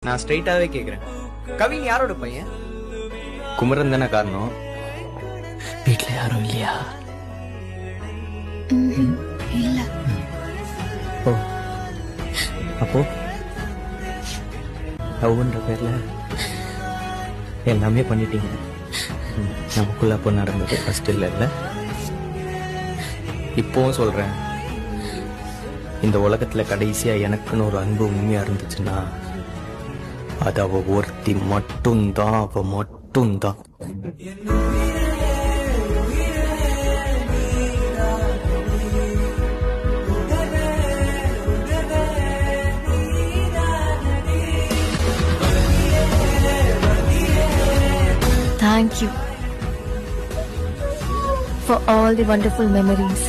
நான் ஸ்ட்ரைட்டாவே கேக்குறேன், கவின் யாரோட பையன்? குமரன் தானே காரணம்? வீட்டுல யாரும் இல்லையா? இல்ல. ஓ, அப்போ லவ்ன்ற பேர்ல எல்லாமே பண்ணிட்டீங்க. நமக்குள்ள அப்போ நடந்தது ஃபர்ஸ்ட் இல்ல. இப்பவும் சொல்றேன், இந்த உலகத்துல கடைசியா எனக்குன்னு ஒரு அன்பு உண்மையா இருந்துச்சுன்னா அது அவ ஒருத்தி மட்டும்தான், அவ மட்டும்தான். Thank you for all the wonderful memories.